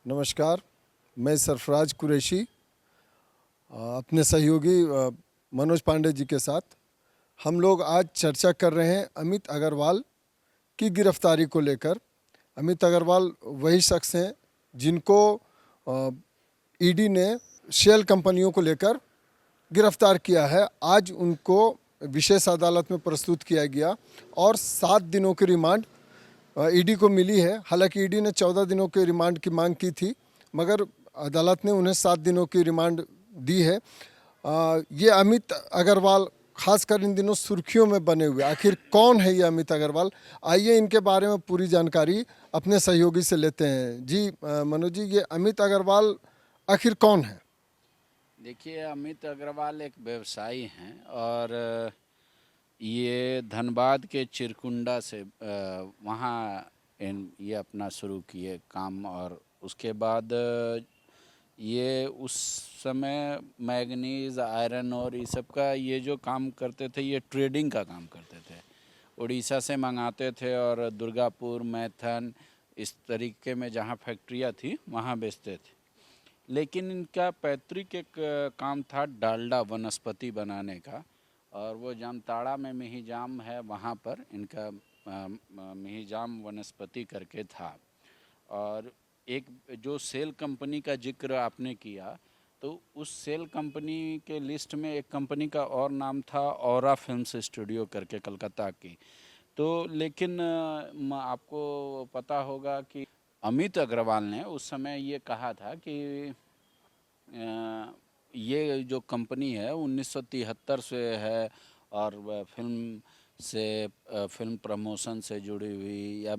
नमस्कार, मैं सरफराज कुरैशी अपने सहयोगी मनोज पांडे जी के साथ हम लोग आज चर्चा कर रहे हैं अमित अग्रवाल की गिरफ्तारी को लेकर। अमित अग्रवाल वही शख्स हैं जिनको ईडी ने शेल कंपनियों को लेकर गिरफ्तार किया है। आज उनको विशेष अदालत में प्रस्तुत किया गया और 7 दिनों की रिमांड ईडी को मिली है। हालांकि ईडी ने 14 दिनों के रिमांड की मांग की थी, मगर अदालत ने उन्हें 7 दिनों की रिमांड दी है। ये अमित अग्रवाल खासकर इन दिनों सुर्खियों में बने हुए, आखिर कौन है ये अमित अग्रवाल? आइए इनके बारे में पूरी जानकारी अपने सहयोगी से लेते हैं। जी मनोज जी, ये अमित अग्रवाल आखिर कौन है? देखिए, अमित अग्रवाल एक व्यवसायी हैं और ये धनबाद के चिरकुंडा से वहाँ ये अपना शुरू किए काम। और उसके बाद ये उस समय मैग्नीज, आयरन और ये सब का ये जो काम करते थे, ये ट्रेडिंग का काम करते थे। उड़ीसा से मंगाते थे और दुर्गापुर, मैथन, इस तरीके में जहाँ फैक्ट्रियाँ थी वहाँ बेचते थे। लेकिन इनका पैतृक एक काम था डालडा वनस्पति बनाने का, और वो जामताड़ा में मिहिजाम है, वहाँ पर इनका मिहिजाम वनस्पति करके था। और एक जो सेल कंपनी का जिक्र आपने किया, तो उस सेल कंपनी के लिस्ट में एक कंपनी का और नाम था, औरा फिल्म्स स्टूडियो करके, कलकत्ता की। तो लेकिन आपको पता होगा कि अमित अग्रवाल ने उस समय ये कहा था कि ये जो कंपनी है 1973 से है और फिल्म प्रमोशन से जुड़ी हुई या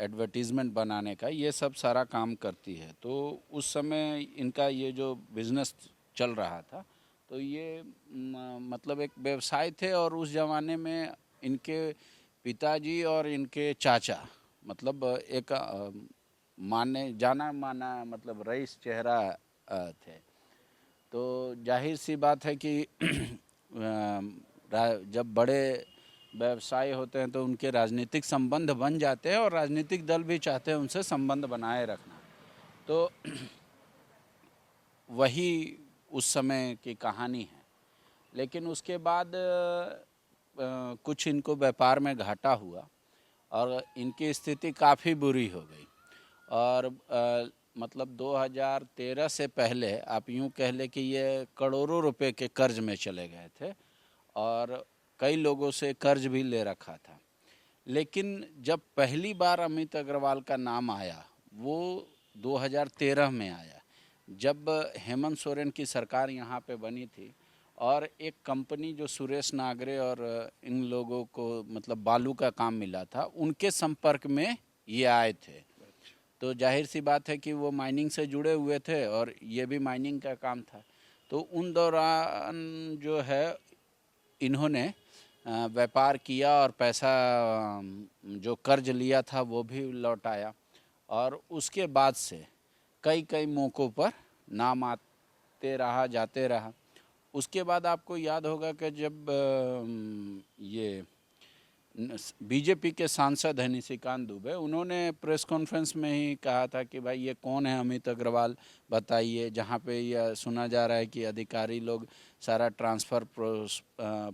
एडवर्टीज़मेंट बनाने का ये सब सारा काम करती है। तो उस समय इनका ये जो बिज़नेस चल रहा था, तो ये मतलब एक व्यवसाय थे। और उस ज़माने में इनके पिताजी और इनके चाचा मतलब एक जाना माना मतलब रईस चेहरा थे। तो जाहिर सी बात है कि जब बड़े व्यवसाय होते हैं तो उनके राजनीतिक संबंध बन जाते हैं और राजनीतिक दल भी चाहते हैं उनसे संबंध बनाए रखना। तो वही उस समय की कहानी है। लेकिन उसके बाद कुछ इनको व्यापार में घाटा हुआ और इनकी स्थिति काफ़ी बुरी हो गई। और मतलब 2013 से पहले आप यूँ कह लें कि ये करोड़ों रुपए के कर्ज में चले गए थे और कई लोगों से कर्ज भी ले रखा था। लेकिन जब पहली बार अमित अग्रवाल का नाम आया वो 2013 में आया, जब हेमंत सोरेन की सरकार यहाँ पे बनी थी और एक कंपनी जो सुरेश नागरे और इन लोगों को मतलब बालू का काम मिला था, उनके संपर्क में ये आए थे। तो जाहिर सी बात है कि वो माइनिंग से जुड़े हुए थे और ये भी माइनिंग का काम था। तो उन दौरान जो है इन्होंने व्यापार किया और पैसा जो कर्ज लिया था वो भी लौटाया। और उसके बाद से कई कई मौक़ों पर नाम आते रहा, जाते रहा। उसके बाद आपको याद होगा कि जब ये बीजेपी के सांसद हैं निशिकांत दुबे, उन्होंने प्रेस कॉन्फ्रेंस में ही कहा था कि भाई ये कौन है अमित अग्रवाल, बताइए। जहाँ पे यह सुना जा रहा है कि अधिकारी लोग सारा ट्रांसफ़र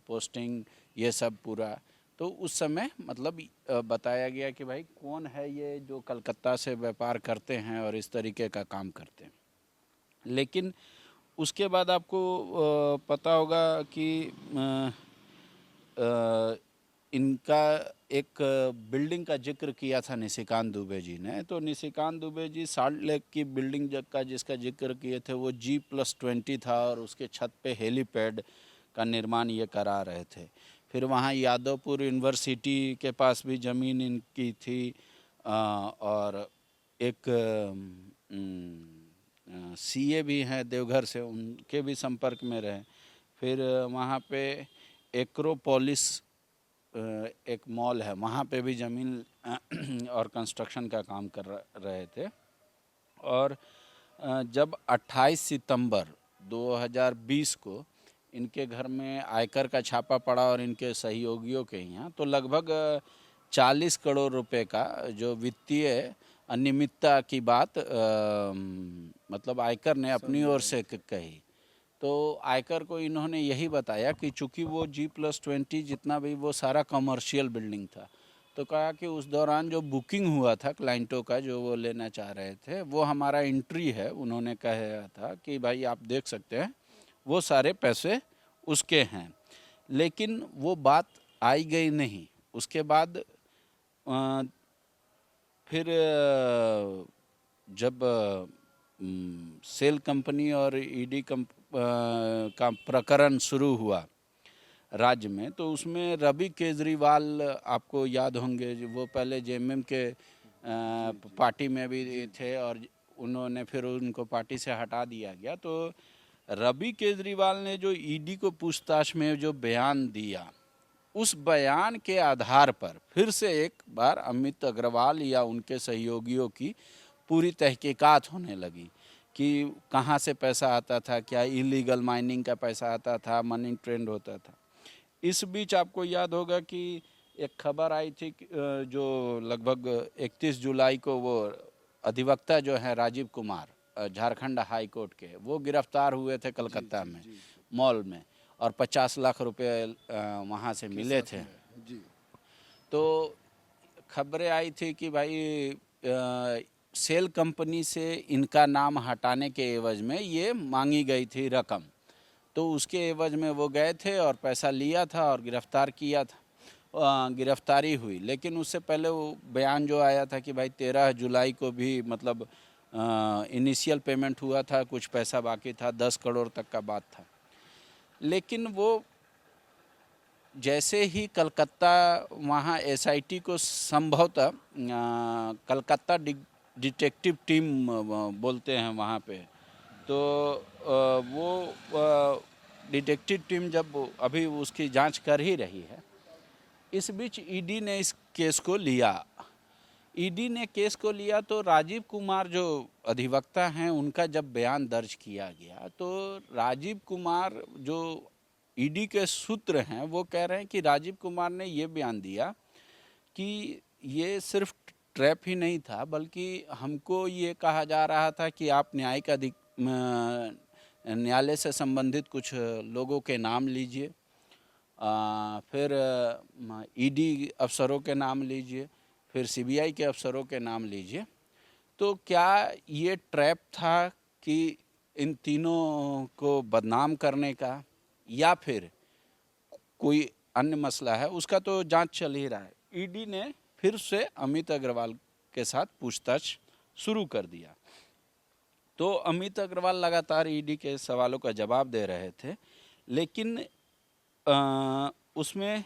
पोस्टिंग ये सब पूरा। तो उस समय मतलब बताया गया कि भाई कौन है ये जो कलकत्ता से व्यापार करते हैं और इस तरीके का काम करते हैं। लेकिन उसके बाद आपको पता होगा कि इनका एक बिल्डिंग का जिक्र किया था निशिकांत दुबे जी ने। तो निशिकांत दुबे जी साल्ट लेक की बिल्डिंग का जिसका जिक्र किए थे वो G+20 था और उसके छत पे हेलीपैड का निर्माण ये करा रहे थे। फिर वहाँ यादवपुर यूनिवर्सिटी के पास भी ज़मीन इनकी थी और एक सीए भी हैं देवघर से, उनके भी संपर्क में रहे। फिर वहाँ पे एक्रोपोलिस एक मॉल है, वहाँ पे भी ज़मीन और कंस्ट्रक्शन का काम कर रहे थे। और जब 28 सितंबर 2020 को इनके घर में आयकर का छापा पड़ा और इनके सहयोगियों के यहाँ, तो लगभग 40 करोड़ रुपए का जो वित्तीय अनियमितता की बात मतलब आयकर ने अपनी ओर से कही। तो आयकर को इन्होंने यही बताया कि चूंकि वो G+20 जितना भी वो सारा कमर्शियल बिल्डिंग था, तो कहा कि उस दौरान जो बुकिंग हुआ था क्लाइंटों का जो वो लेना चाह रहे थे, वो हमारा एंट्री है। उन्होंने कहा था कि भाई आप देख सकते हैं वो सारे पैसे उसके हैं, लेकिन वो बात आई गई नहीं। उसके बाद फिर जब सेल कंपनी और ईडी का प्रकरण शुरू हुआ राज्य में, तो उसमें रवि केजरीवाल आपको याद होंगे, वो पहले जेएमएम के पार्टी में भी थे और उन्होंने फिर उनको पार्टी से हटा दिया गया। तो रवि केजरीवाल ने जो ईडी को पूछताछ में जो बयान दिया, उस बयान के आधार पर फिर से एक बार अमित अग्रवाल या उनके सहयोगियों की पूरी तहकीकात होने लगी कि कहाँ से पैसा आता था, क्या इलीगल माइनिंग का पैसा आता था, मनी ट्रेंड होता था। इस बीच आपको याद होगा कि एक खबर आई थी जो लगभग 31 जुलाई को वो अधिवक्ता जो है राजीव कुमार झारखंड हाई कोर्ट के, वो गिरफ्तार हुए थे कलकत्ता में मॉल में, और 50 लाख रुपए वहाँ से मिले थे। तो खबरें आई थी कि भाई सेल कंपनी से इनका नाम हटाने के एवज में ये मांगी गई थी रकम। तो उसके एवज में वो गए थे और पैसा लिया था और गिरफ्तार किया था, गिरफ्तारी हुई। लेकिन उससे पहले वो बयान जो आया था कि भाई 13 जुलाई को भी मतलब इनिशियल पेमेंट हुआ था, कुछ पैसा बाकी था, 10 करोड़ तक का बात था। लेकिन वो जैसे ही कलकत्ता वहाँ एसआईटी को संभवतः कलकत्ता डिटेक्टिव टीम बोलते हैं वहाँ पे, तो वो डिटेक्टिव टीम जब अभी उसकी जांच कर ही रही है, इस बीच ईडी ने इस केस को लिया। ईडी ने केस को लिया तो राजीव कुमार जो अधिवक्ता हैं उनका जब बयान दर्ज किया गया, तो राजीव कुमार जो ईडी के सूत्र हैं वो कह रहे हैं कि राजीव कुमार ने ये बयान दिया कि ये सिर्फ ट्रैप ही नहीं था, बल्कि हमको ये कहा जा रहा था कि आप न्यायालय से संबंधित कुछ लोगों के नाम लीजिए, फिर ईडी अफसरों के नाम लीजिए, फिर सीबीआई के अफसरों के नाम लीजिए। तो क्या ये ट्रैप था कि इन तीनों को बदनाम करने का, या फिर कोई अन्य मसला है, उसका तो जांच चल ही रहा है। ईडी ने फिर से अमित अग्रवाल के साथ पूछताछ शुरू कर दिया। तो अमित अग्रवाल लगातार ईडी के सवालों का जवाब दे रहे थे, लेकिन उसमें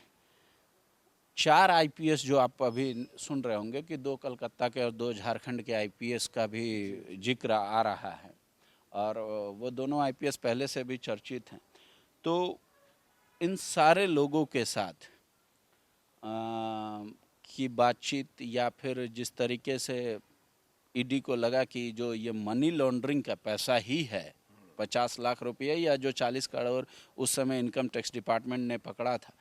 4 आईपीएस जो आप अभी सुन रहे होंगे कि 2 कलकत्ता के और 2 झारखंड के आईपीएस का भी जिक्र आ रहा है, और वो दोनों आईपीएस पहले से भी चर्चित हैं। तो इन सारे लोगों के साथ की बातचीत, या फिर जिस तरीके से ईडी को लगा कि जो ये मनी लॉन्ड्रिंग का पैसा ही है, 50 लाख रुपये या जो 40 करोड़ उस समय इनकम टैक्स डिपार्टमेंट ने पकड़ा था,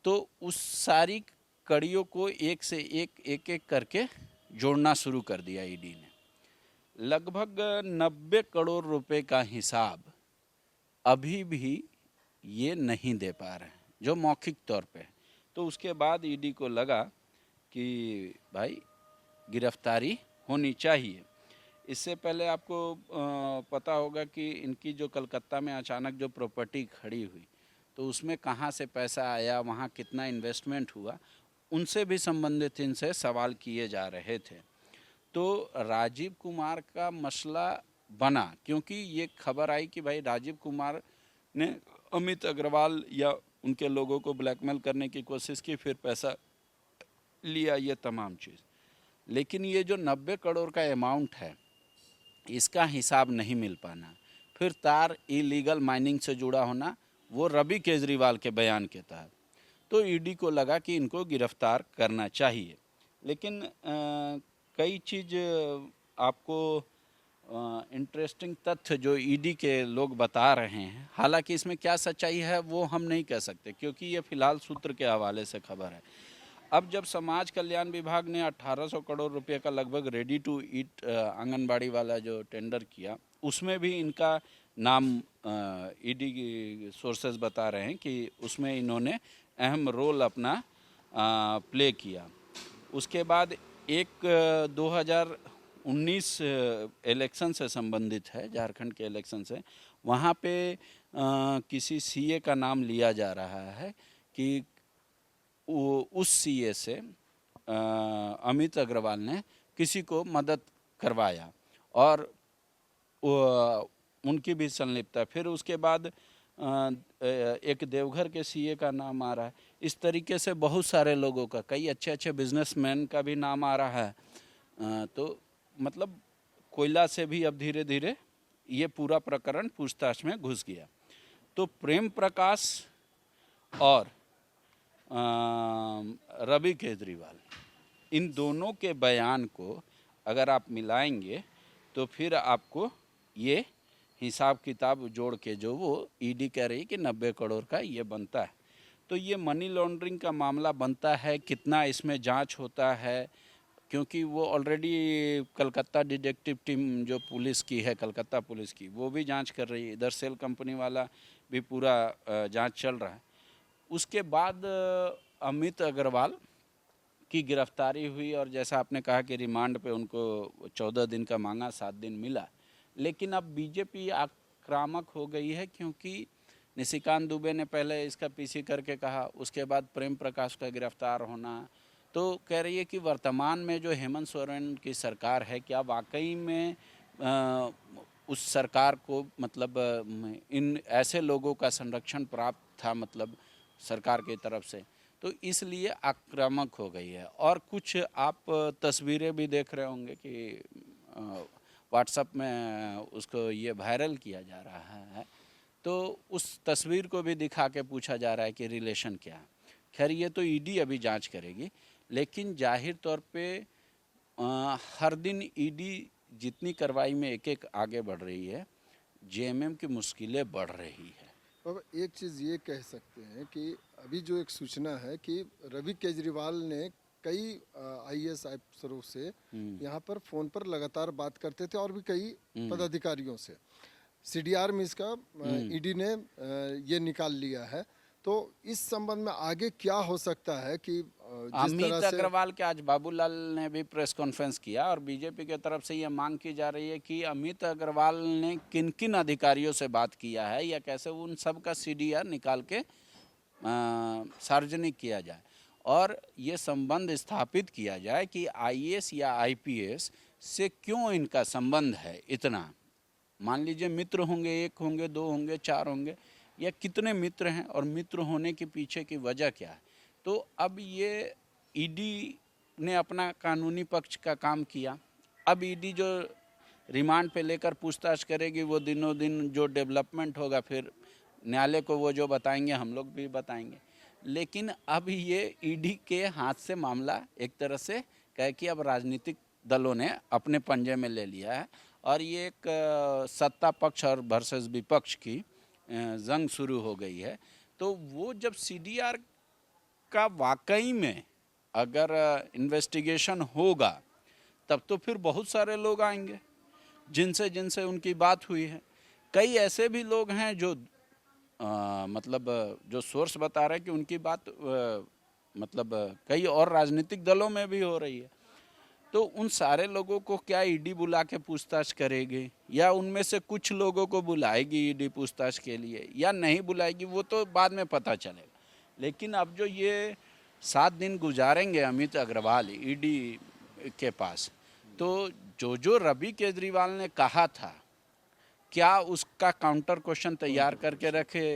तो उस सारी कड़ियों को एक से एक करके जोड़ना शुरू कर दिया ईडी ने। लगभग 90 करोड़ रुपए का हिसाब अभी भी ये नहीं दे पा रहे हैं, जो मौखिक तौर पे। तो उसके बाद ईडी को लगा कि भाई गिरफ्तारी होनी चाहिए। इससे पहले आपको पता होगा कि इनकी जो कलकत्ता में अचानक जो प्रॉपर्टी खड़ी हुई, तो उसमें कहाँ से पैसा आया, वहाँ कितना इन्वेस्टमेंट हुआ, उनसे भी संबंधित इनसे सवाल किए जा रहे थे। तो राजीव कुमार का मसला बना, क्योंकि ये खबर आई कि भाई राजीव कुमार ने अमित अग्रवाल या उनके लोगों को ब्लैकमेल करने की कोशिश की, फिर पैसा लिया, ये तमाम चीज़। लेकिन ये जो 90 करोड़ का अमाउंट है, इसका हिसाब नहीं मिल पाना, फिर तार इलीगल माइनिंग से जुड़ा होना, वो रवि केजरीवाल के बयान के तहत, तो ईडी को लगा कि इनको गिरफ्तार करना चाहिए। लेकिन कई चीज़ आपको इंटरेस्टिंग तथ्य जो ईडी के लोग बता रहे हैं, हालांकि इसमें क्या सच्चाई है वो हम नहीं कह सकते, क्योंकि ये फ़िलहाल सूत्र के हवाले से खबर है। अब जब समाज कल्याण विभाग ने 1800 करोड़ रुपए का लगभग रेडी टू ईट आंगनबाड़ी वाला जो टेंडर किया, उसमें भी इनका नाम ईडी सोर्सेज बता रहे हैं कि उसमें इन्होंने अहम रोल अपना प्ले किया। उसके बाद एक 2019 इलेक्शन से संबंधित है, झारखंड के इलेक्शन से, वहाँ पे किसी सीए का नाम लिया जा रहा है कि उस सीए से अमित अग्रवाल ने किसी को मदद करवाया और उनकी भी संलिप्तता। फिर उसके बाद एक देवघर के सीए का नाम आ रहा है। इस तरीके से बहुत सारे लोगों का, कई अच्छे अच्छे बिजनेसमैन का भी नाम आ रहा है। तो मतलब कोयला से भी अब धीरे धीरे ये पूरा प्रकरण पूछताछ में घुस गया। तो प्रेम प्रकाश और रवि केजरीवाल, इन दोनों के बयान को अगर आप मिलाएंगे तो फिर आपको ये हिसाब किताब जोड़ के जो वो ईडी कह रही है कि 90 करोड़ का ये बनता है। तो ये मनी लॉन्ड्रिंग का मामला बनता है, कितना इसमें जांच होता है, क्योंकि वो ऑलरेडी कलकत्ता डिटेक्टिव टीम जो पुलिस की है, कलकत्ता पुलिस की, वो भी जांच कर रही है। इधर सेल कंपनी वाला भी पूरा जांच चल रहा है। उसके बाद अमित अग्रवाल की गिरफ्तारी हुई और जैसा आपने कहा कि रिमांड पे उनको 14 दिन का मांगा, 7 दिन मिला। लेकिन अब बीजेपी आक्रामक हो गई है, क्योंकि निशिकांत दुबे ने पहले इसका पीसी करके कहा, उसके बाद प्रेम प्रकाश का गिरफ्तार होना। तो कह रही है कि वर्तमान में जो हेमंत सोरेन की सरकार है, क्या वाकई में उस सरकार को मतलब इन ऐसे लोगों का संरक्षण प्राप्त था, मतलब सरकार की तरफ से, तो इसलिए आक्रामक हो गई है। और कुछ आप तस्वीरें भी देख रहे होंगे कि व्हाट्सएप में उसको ये वायरल किया जा रहा है, तो उस तस्वीर को भी दिखा के पूछा जा रहा है कि रिलेशन क्या है। खैर ये तो ईडी अभी जांच करेगी, लेकिन जाहिर तौर पे हर दिन ईडी जितनी कार्रवाई में एक एक आगे बढ़ रही है, जेएमएम की मुश्किलें बढ़ रही है। अब एक चीज़ ये कह सकते हैं कि अभी जो एक सूचना है कि रवि केजरीवाल ने कई आईएएस अफसरों से यहाँ पर फ़ोन पर लगातार बात करते थे और भी कई पदाधिकारियों से। सीडीआर में इसका ईडी ने ये निकाल लिया है। तो इस संबंध में आगे क्या हो सकता है कि जिस अमित तरह से अग्रवाल के आज बाबूलाल ने भी प्रेस कॉन्फ्रेंस किया और बीजेपी की तरफ से ये मांग की जा रही है कि अमित अग्रवाल ने किन किन अधिकारियों से बात किया है या कैसे उन सब का सीडीआर निकाल के सार्वजनिक किया जाए और ये संबंध स्थापित किया जाए कि आईएएस या आईपीएस से क्यों इनका संबंध है इतना। मान लीजिए मित्र होंगे, 1 होंगे, 2 होंगे, 4 होंगे, या कितने मित्र हैं और मित्र होने के पीछे की वजह क्या है। तो अब ये ईडी ने अपना कानूनी पक्ष का काम किया। अब ईडी जो रिमांड पे लेकर पूछताछ करेगी, वो दिनों दिन जो डेवलपमेंट होगा फिर न्यायालय को वो जो बताएंगे हम लोग भी बताएंगे। लेकिन अब ये ईडी के हाथ से मामला एक तरह से कह कि अब राजनीतिक दलों ने अपने पंजे में ले लिया है और ये एक सत्ता पक्ष और वर्सेस विपक्ष की जंग शुरू हो गई है। तो वो जब सीडीआर का वाकई में अगर इन्वेस्टिगेशन होगा तब तो फिर बहुत सारे लोग आएंगे जिनसे उनकी बात हुई है। कई ऐसे भी लोग हैं जो मतलब जो सोर्स बता रहे हैं कि उनकी बात मतलब कई और राजनीतिक दलों में भी हो रही है। तो उन सारे लोगों को क्या ईडी बुला के पूछताछ करेगी या उनमें से कुछ लोगों को बुलाएगी ईडी पूछताछ के लिए या नहीं बुलाएगी, वो तो बाद में पता चलेगा। लेकिन अब जो ये 7 दिन गुजारेंगे अमित अग्रवाल ईडी के पास, तो जो रवि केजरीवाल ने कहा था, क्या उसका काउंटर क्वेश्चन तैयार करके रखे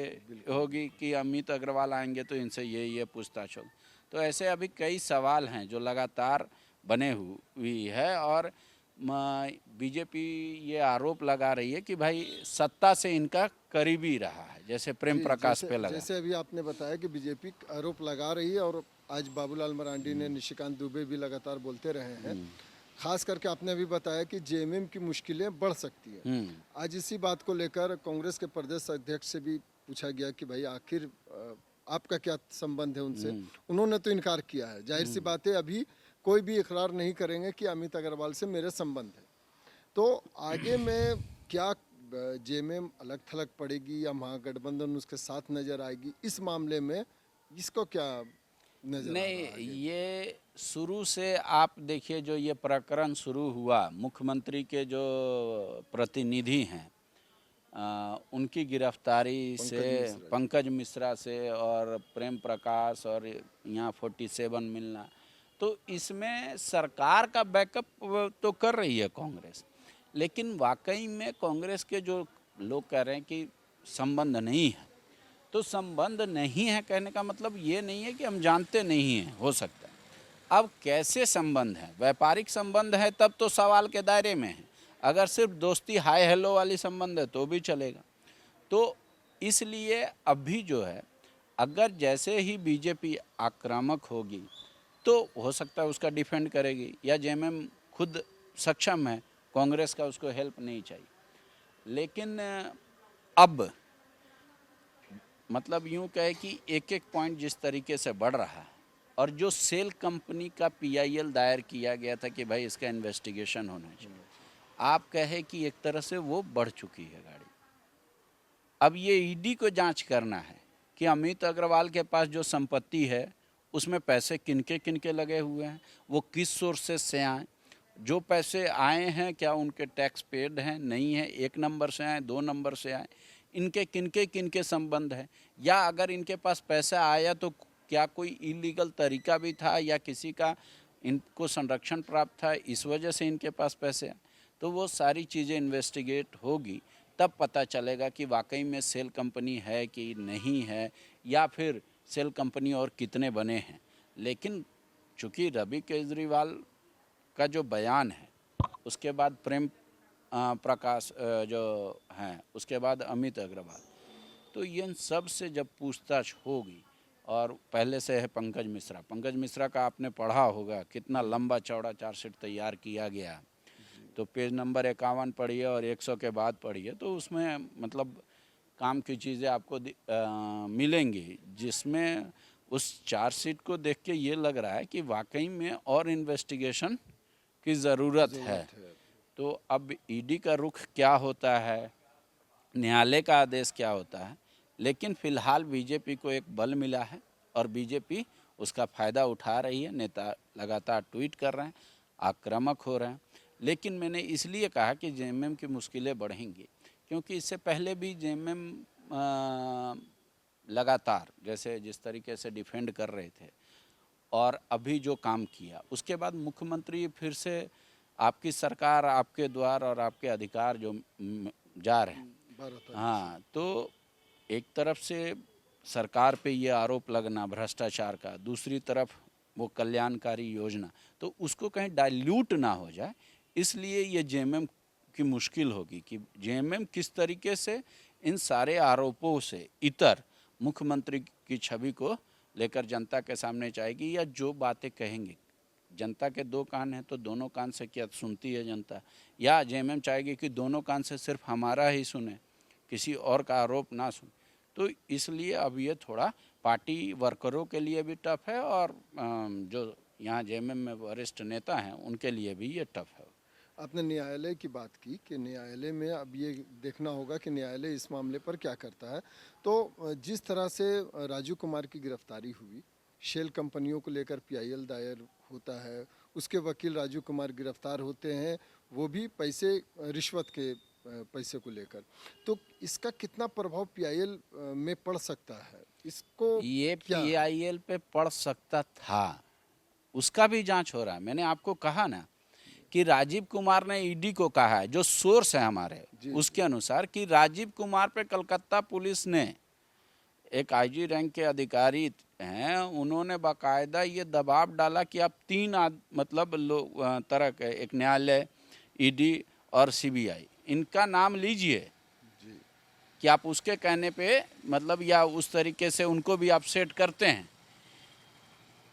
होगी कि अमित अग्रवाल आएंगे तो इनसे ये पूछताछ होगी। तो ऐसे अभी कई सवाल हैं जो लगातार बने हुई है और बीजेपी ये आरोप लगा रही है कि भाई सत्ता से इनका करीबी रहा है, जैसे प्रेम प्रकाश पे लगा। जैसे अभी आपने बताया कि बीजेपी आरोप लगा रही है और आज बाबूलाल मरांडी ने, निशिकांत दुबे भी लगातार बोलते रहे हैं। खास करके आपने अभी बताया कि जेएमएम की मुश्किलें बढ़ सकती है। आज इसी बात को लेकर कांग्रेस के प्रदेश अध्यक्ष से भी पूछा गया कि भाई आखिर आपका क्या संबंध है उनसे? उन्होंने तो इनकार किया है। जाहिर सी बात है, अभी कोई भी इकरार नहीं करेंगे कि अमित अग्रवाल से मेरे संबंध है। तो आगे में क्या जेएमएम अलग थलग पड़ेगी या महागठबंधन उसके साथ नजर आएगी, इस मामले में इसको क्या नजर आ रहा है नहीं, आगे? ये शुरू से आप देखिए, जो ये प्रकरण शुरू हुआ, मुख्यमंत्री के जो प्रतिनिधि हैं उनकी गिरफ्तारी से, पंकज मिश्रा से और प्रेम प्रकाश और यहाँ 47 मिलना, तो इसमें सरकार का बैकअप तो कर रही है कांग्रेस, लेकिन वाकई में कांग्रेस के जो लोग कह रहे हैं कि संबंध नहीं है, तो संबंध नहीं है कहने का मतलब ये नहीं है कि हम जानते नहीं हैं, हो सकता है। अब कैसे संबंध है? व्यापारिक संबंध है तब तो सवाल के दायरे में है। अगर सिर्फ दोस्ती हाय हेलो वाली संबंध है तो भी चलेगा। तो इसलिए अभी जो है, अगर जैसे ही बीजेपी आक्रामक होगी तो हो सकता है उसका डिफेंड करेगी, या जेएमएम खुद सक्षम है, कांग्रेस का उसको हेल्प नहीं चाहिए। लेकिन अब मतलब यूँ कहे कि एक एक पॉइंट जिस तरीके से बढ़ रहा है, और जो सेल कंपनी का पीआईएल दायर किया गया था कि भाई इसका इन्वेस्टिगेशन होना चाहिए, आप कहे कि एक तरह से वो बढ़ चुकी है गाड़ी। अब ये ईडी को जांच करना है कि अमित अग्रवाल के पास जो संपत्ति है उसमें पैसे किनके लगे हुए हैं, वो किस सोर्सेस से आए, जो पैसे आए हैं क्या उनके टैक्स पेड हैं, नहीं है, 1 नंबर से आए, 2 नंबर से आए, इनके किनके संबंध है, या अगर इनके पास पैसा आया तो क्या कोई इलीगल तरीका भी था या किसी का इनको संरक्षण प्राप्त था, इस वजह से इनके पास पैसे आए। तो वो सारी चीज़ें इन्वेस्टिगेट होगी, तब पता चलेगा कि वाकई में सेल कंपनी है कि नहीं है, या फिर सेल कंपनी और कितने बने हैं। लेकिन चूँकि रवि केजरीवाल का जो बयान है, उसके बाद प्रेम प्रकाश जो हैं, उसके बाद अमित अग्रवाल, तो इन सब से जब पूछताछ होगी, और पहले से है पंकज मिश्रा का आपने पढ़ा होगा कितना लंबा चौड़ा चार्जशीट तैयार किया गया, तो पेज नंबर 51 पढ़िए और 100 के बाद पढ़िए, तो उसमें मतलब काम की चीज़ें आपको मिलेंगी, जिसमें उस चार्जशीट को देख के ये लग रहा है कि वाकई में और इन्वेस्टिगेशन की ज़रूरत है। तो अब ईडी का रुख क्या होता है, न्यायालय का आदेश क्या होता है, लेकिन फिलहाल बीजेपी को एक बल मिला है और बीजेपी उसका फ़ायदा उठा रही है। नेता लगातार ट्वीट कर रहे हैं, आक्रामक हो रहे हैं। लेकिन मैंने इसलिए कहा कि जेएमएम की मुश्किलें बढ़ेंगी, क्योंकि इससे पहले भी जेएमएम लगातार जैसे जिस तरीके से डिफेंड कर रहे थे, और अभी जो काम किया, उसके बाद मुख्यमंत्री फिर से आपकी सरकार, आपके द्वार और आपके अधिकार जो जा रहे हैं। हाँ, तो एक तरफ से सरकार पे ये आरोप लगना भ्रष्टाचार का, दूसरी तरफ वो कल्याणकारी योजना, तो उसको कहीं डाइल्यूट ना हो जाए, इसलिए ये जेएमएम की मुश्किल होगी कि जेएमएम किस तरीके से इन सारे आरोपों से इतर मुख्यमंत्री की छवि को लेकर जनता के सामने जाएगी, या जो बातें कहेंगे। जनता के 2 कान हैं, तो दोनों कान से क्या सुनती है जनता, या जेएमएम चाहेगी कि दोनों कान से सिर्फ हमारा ही सुने, किसी और का आरोप ना सुने। तो इसलिए अब ये थोड़ा पार्टी वर्करों के लिए भी टफ है, और जो यहाँ जेएमएम में वरिष्ठ नेता हैं उनके लिए भी ये टफ है। आपने न्यायालय की बात की कि न्यायालय में अब ये देखना होगा कि न्यायालय इस मामले पर क्या करता है। तो जिस तरह से राजीव कुमार की गिरफ्तारी हुई, शेल कंपनियों को लेकर पीआईएल दायर होता है, उसके वकील राजीव कुमार गिरफ्तार होते हैं, वो भी रिश्वत के पैसे को लेकर, तो इसका कितना प्रभाव पीआईएल में पड़ सकता है? इसको ये पीआईएल पे पड़ सकता था, उसका भी जांच हो रहा है। मैंने आपको कहा ना कि राजीव कुमार ने ईडी को कहा है, जो सोर्स है हमारे उसके अनुसार, कि राजीव कुमार पे कलकत्ता पुलिस ने, एक आईजी रैंक के अधिकारी हैं, उन्होंने बाकायदा ये दबाव डाला कि आप 3 मतलब तरह के, एक न्यायालय, ईडी और सीबीआई, इनका नाम लीजिए कि आप उसके कहने पे मतलब, या उस तरीके से उनको भी आप सेट करते हैं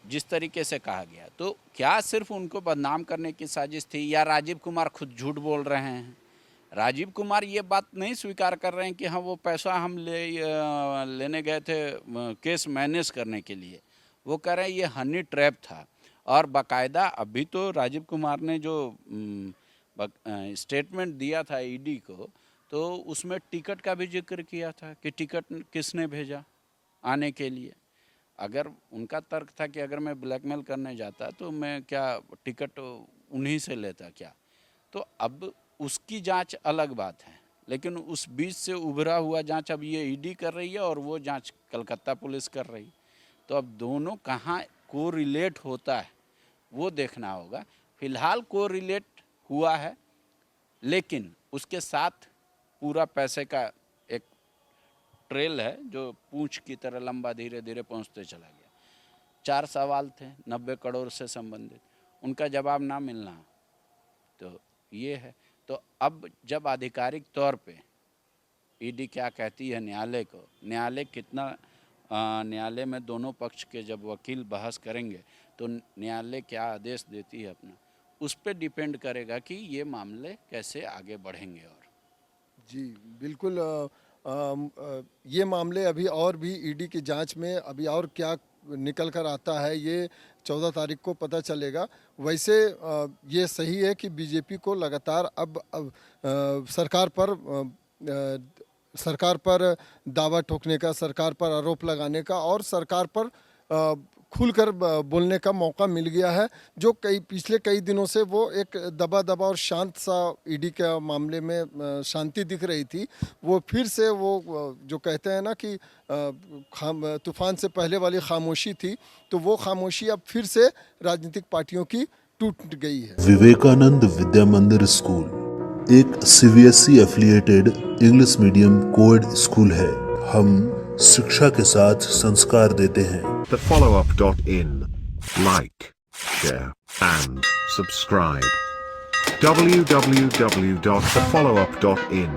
जिस तरीके से कहा गया। तो क्या सिर्फ उनको बदनाम करने की साजिश थी, या राजीव कुमार खुद झूठ बोल रहे हैं? राजीव कुमार ये बात नहीं स्वीकार कर रहे हैं कि हाँ वो पैसा हम लेने गए थे केस मैनेज करने के लिए। वो कह रहे हैं ये हनी ट्रैप था। और बाकायदा अभी तो राजीव कुमार ने जो स्टेटमेंट दिया था ईडी को, तो उसमें टिकट का भी जिक्र किया था कि टिकट किसने भेजा आने के लिए। अगर उनका तर्क था कि अगर मैं ब्लैकमेल करने जाता तो मैं क्या टिकट उन्हीं से लेता क्या। तो अब उसकी जांच अलग बात है, लेकिन उस बीच से उभरा हुआ जांच अब ये ईडी कर रही है और वो जांच कलकत्ता पुलिस कर रही। तो अब दोनों कहाँ को रिलेट होता है वो देखना होगा। फिलहाल को रिलेट हुआ है, लेकिन उसके साथ पूरा पैसे का एक ट्रेल है जो पूंछ की तरह लंबा धीरे धीरे पहुंचते चला गया। 4 सवाल थे 90 करोड़ से संबंधित, उनका जवाब ना मिलना तो ये है। तो अब जब आधिकारिक तौर पे ईडी क्या कहती है न्यायालय को, न्यायालय कितना न्यायालय में दोनों पक्ष के जब वकील बहस करेंगे तो न्यायालय क्या आदेश देती है अपना, उस पर डिपेंड करेगा कि ये मामले कैसे आगे बढ़ेंगे। और जी बिल्कुल, ये मामले अभी और भी ईडी की जांच में अभी और क्या निकल कर आता है ये 14 तारीख को पता चलेगा। वैसे ये सही है कि बीजेपी को लगातार अब सरकार पर दावा ठोकने का, सरकार पर आरोप लगाने का और सरकार पर खुलकर बोलने का मौका मिल गया है, जो पिछले कई दिनों से वो एक दबा दबा और शांत सा ईडी के मामले में शांति दिख रही थी। वो फिर से वो जो कहते हैं ना कि तूफान से पहले वाली खामोशी थी, तो वो खामोशी अब फिर से राजनीतिक पार्टियों की टूट गई है। विवेकानंद विद्या मंदिर स्कूल एक CBSE affiliated English medium coed school है। हम शिक्षा के साथ संस्कार देते हैं। thefollowup.in. Like, share, and subscribe. www.thefollowup.in